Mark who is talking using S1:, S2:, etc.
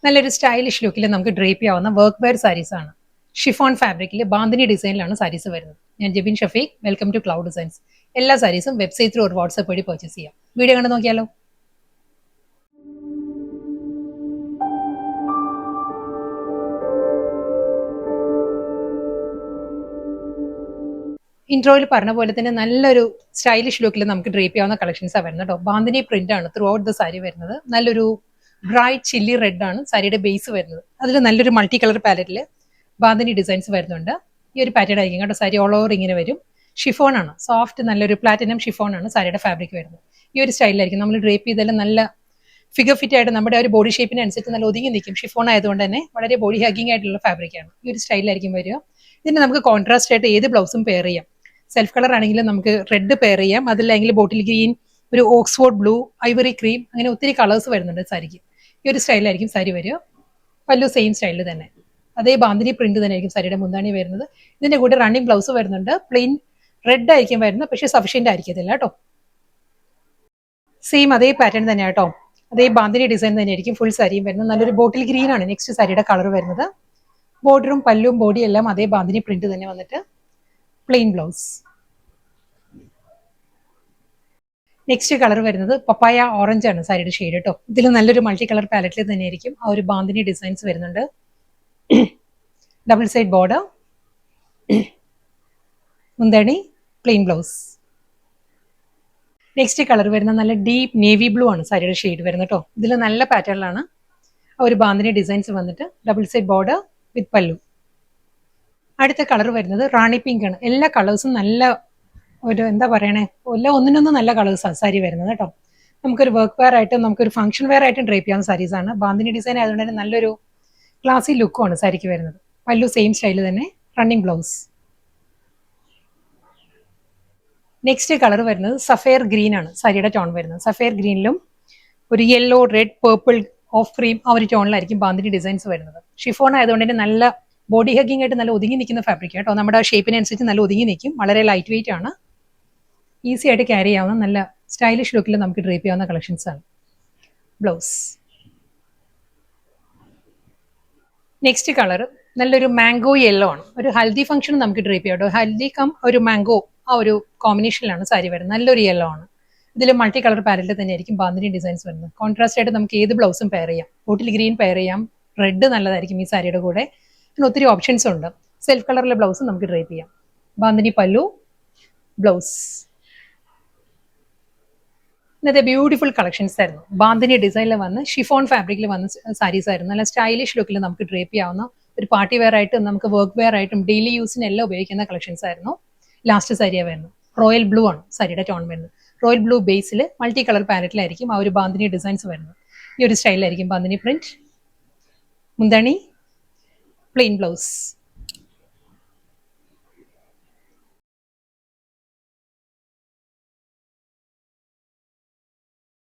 S1: നല്ലൊരു സ്റ്റൈലിഷ് ലുക്കിൽ നമുക്ക് ഡ്രേപ്പ് ചെയ്യാവുന്ന വർക്ക് വെയർ സാരീസ് ആണ്. ഷിഫോൺ ഫാബ്രിക്കിൽ ബാന്തിനി ഡിസൈനിലാണ് സാരീസ് വരുന്നത്. ഞാൻ Jebin Shafeeq, welcome to Cloud Designs. എല്ലാ സാരീസും വെബ്സൈറ്റ് ത്രൂ ഒരു വാട്സ്ആപ്പ് വഴി പർച്ചേസ് ചെയ്യാം. വീഡിയോ കണ്ട് നോക്കിയാലോ. ഇൻട്രോയിൽ പറഞ്ഞ പോലെ തന്നെ നല്ലൊരു സ്റ്റൈലിഷ് ലുക്കിൽ നമുക്ക് ഡ്രേപ്പ് ചെയ്യാവുന്ന കളക്ഷൻസാണ് വരുന്നത് കേട്ടോ. ബാന്തിനി പ്രിന്റ് ആണ് ത്രൂ ഔട്ട് ദ സാരി വരുന്നത്. നല്ലൊരു ബ്രൈറ്റ് ചില്ലി റെഡ് ആണ് സാരിയുടെ ബേസ് വരുന്നത്. അതിൽ നല്ലൊരു മൾട്ടി കളർ പാലറ്റിൽ ബാന്തിനി ഡിസൈൻസ് വരുന്നുണ്ട്. ഈ ഒരു പാറ്റേൺ ആയിരിക്കും കേട്ടോ. സാരി ഓൾ ഓവർ ഇങ്ങനെ വരും. ഷിഫോൺ ആണ്, സോഫ്റ്റ് നല്ലൊരു പ്ലാറ്റിനം ഷിഫോൺ ആണ് സാരിയുടെ ഫാബ്രിക് വരുന്നത്. ഈ ഒരു സ്റ്റൈലിലായിരിക്കും നമ്മൾ ഡ്രേപ്പ് ചെയ്താലും നല്ല ഫിഗർ ഫിറ്റ് ആയിട്ട് നമ്മുടെ ഒരു ബോഡി ഷേപ്പിന് അനുസരിച്ച് നല്ല ഒതുങ്ങി നിൽക്കും. ഷിഫോൺ ആയതുകൊണ്ട് തന്നെ വളരെ ബോഡി ഹഗിങ് ആയിട്ടുള്ള ഫാബ്രിക് ആണ്. ഈ ഒരു സ്റ്റൈലിലായിരിക്കും വരിക. ഇതിന് നമുക്ക് കോൺട്രാസ്റ്റ് ആയിട്ട് ഏത് ബ്ലൗസും പെയർ ചെയ്യാം. സെൽഫ് കളർ ആണെങ്കിലും നമുക്ക് റെഡ് പെയർ ചെയ്യാം, അതല്ലെങ്കിൽ ബോട്ടിൽ ഗ്രീൻ, ഒരു ഓക്സ്ഫോർഡ് ബ്ലൂ, ഐവറി ക്രീം, അങ്ങനെ ഒത്തിരി കളേഴ്സ് വരുന്നുണ്ട് സാരിക്ക്. ഈ ഒരു സ്റ്റൈലായിരിക്കും സാരി വരിക. പല്ലു സെയിം സ്റ്റൈലിൽ തന്നെ അതേ ബാന്തിനി പ്രിന്റ് തന്നെ ആയിരിക്കും സാരിയുടെ മുന്താണി വരുന്നത്. ഇതിന്റെ കൂടെ റണ്ണിങ് ബ്ലൗസ് വരുന്നുണ്ട്. പ്ലെയിൻ റെഡ് ആയിരിക്കും വരുന്നത്, പക്ഷേ സഫിഷ്യന്റ് ആയിരിക്കത്തില്ല കേട്ടോ. സെയിം അതേ പാറ്റേൺ തന്നെ കേട്ടോ. അതേ ബാന്തിനി ഡിസൈൻ തന്നെയായിരിക്കും ഫുൾ സാരിയും വരുന്നത്. നല്ലൊരു ബോട്ടിൽ ഗ്രീൻ ആണ് നെക്സ്റ്റ് സാരിയുടെ കളർ വരുന്നത്. ബോർഡറും പല്ലും ബോഡിയും എല്ലാം അതേ ബാന്തിനി പ്രിന്റ് തന്നെ വന്നിട്ട് പ്ലെയിൻ ബ്ലൗസ്. നെക്സ്റ്റ് കളർ വരുന്നത് പപ്പായ ഓറഞ്ച് ആണ് സാരിയുടെ ഷെയ്ഡ് കേട്ടോ. ഇതിൽ നല്ലൊരു മൾട്ടി കളർ പാലറ്റിൽ തന്നെയായിരിക്കും ആ ഒരു ബാന്തിനി ഡിസൈൻസ് വരുന്നുണ്ട്. ഡബിൾ സൈഡ് ബോർഡർ, മുന്താണി, പ്ലെയിൻ ബ്ലൗസ്. നെക്സ്റ്റ് കളർ വരുന്ന നല്ല ഡീപ്പ് നേവി ബ്ലൂ ആണ് സാരിയുടെ ഷെയ്ഡ് വരുന്നത് കേട്ടോ. ഇതിൽ നല്ല പാറ്റേണിലാണ് ആ ഒരു ബാന്തിനി ഡിസൈൻസ് വന്നിട്ട് ഡബിൾ സൈഡ് ബോർഡർ വിത്ത് പല്ലു. അടുത്ത കളർ വരുന്നത് റാണി പിങ്ക് ആണ്. എല്ലാ കളേഴ്സും നല്ല ഒരു എന്താ പറയണേ, എല്ലാം ഒന്നിനൊന്നും നല്ല കളേഴ്സാണ് സാരി വരുന്നത് കേട്ടോ. നമുക്കൊരു വർക്ക് വെയർ ആയിട്ടും നമുക്കൊരു ഫംഗ്ഷൻ വെയർ ആയിട്ടും ഡ്രേപ്പ് ചെയ്യാവുന്ന സാരീസ് ആണ്. ബാന്തിനി ഡിസൈൻ ആയതുകൊണ്ട് തന്നെ നല്ലൊരു ക്ലാസി ലുക്കുമാണ് സാരിക്ക് വരുന്നത്. പല്ലു സെയിം സ്റ്റൈല് തന്നെ, റണ്ണിങ് ബ്ലൗസ്. നെക്സ്റ്റ് കളർ വരുന്നത് സഫയർ ഗ്രീൻ ആണ് സാരിയുടെ ടോൺ വരുന്നത്. സഫയർ ഗ്രീനിലും ഒരു yellow, red, purple, of cream ആ ഒരു ടോണിലായിരിക്കും ബാന്തിനി ഡിസൈൻസ് വരുന്നത്. ഷിഫോൺ ആയതുകൊണ്ട് തന്നെ നല്ല ബോഡി ഹഗിങ് ആയിട്ട് നല്ല ഒതുങ്ങി നിൽക്കുന്ന ഫാബ്രിക് കേട്ടോ. നമ്മുടെ ഷേപ്പിനനുസരിച്ച് നല്ല ഒതുങ്ങി നിൽക്കും. വളരെ ലൈറ്റ് വെയിറ്റ് ആണ്. ഈസി ആയിട്ട് ക്യാരി ചെയ്യാവുന്ന നല്ല സ്റ്റൈലിഷ് ലുക്കിൽ നമുക്ക് ഡ്രേപ്പ് ചെയ്യാവുന്ന കളക്ഷൻസ് ആണ്. ബ്ലൗസ്. നെക്സ്റ്റ് കളർ നല്ലൊരു മാംഗോ യെല്ലോ ആണ്. ഒരു ഹൽദി ഫംഗ്ഷൻ നമുക്ക് ഡ്രേപ്പ് ചെയ്യാം കേട്ടോ. ഹൽദി കം ഒരു മാംഗോ ആ ഒരു കോമ്പിനേഷനിലാണ് സാരി വരുന്നത്. നല്ലൊരു യെല്ലോ ആണ്. ഇതിൽ മൾട്ടി കളർ പാരലിൽ തന്നെ ആയിരിക്കും ബാന്തിനി ഡിസൈൻസ് വരുന്നത്. കോൺട്രാസ്റ്റ് ആയിട്ട് നമുക്ക് ഏത് ബ്ലൗസും പെയർ ചെയ്യാം. ബോട്ടിൽ ഗ്രീൻ പെയർ ചെയ്യാം, റെഡ് നല്ലതായിരിക്കും ഈ സാരിയുടെ കൂടെ. പിന്നെ ഒത്തിരി ഓപ്ഷൻസ് ഉണ്ട്. സെൽഫ് കളറിലെ ബ്ലൗസ് നമുക്ക് ഡ്രേപ്പ് ചെയ്യാം. ബാന്തിനി പല്ലു, ബ്ലൗസ്. ഇന്നത്തെ ബ്യൂട്ടിഫുൾ കളക്ഷൻസ് ആയിരുന്നു. ബാന്തിനി ഡിസൈനിൽ വന്ന് ഷിഫോൺ ഫാബ്രിക്കിൽ വന്ന സാരീസ് ആയിരുന്നു. നല്ല സ്റ്റൈലിഷ് ലുക്കിൽ നമുക്ക് ഡ്രേപ്പ് ചെയ്യാവുന്ന ഒരു പാർട്ടി വെയർ ആയിട്ടും നമുക്ക് വർക്ക് വെയർ ആയിട്ടും ഡെയിലി യൂസിന് എല്ലാം ഉപയോഗിക്കുന്ന കളക്ഷൻസ് ആയിരുന്നു. ലാസ്റ്റ് സാരിയാണ് വരുന്നത്. റോയൽ ബ്ലൂ ആണ് സാരിയുടെ ടോൺ വരുന്നത്. റോയൽ ബ്ലൂ ബേസിൽ മൾട്ടി കളർ പാലറ്റിലായിരിക്കും ആ ഒരു ബാന്തിനി ഡിസൈൻസ് വരുന്നത്. ഈ ഒരു സ്റ്റൈലിലായിരിക്കും ബാന്തിനി പ്രിന്റ്, മുന്താണി, പ്ലെയിൻ ബ്ലൗസ്.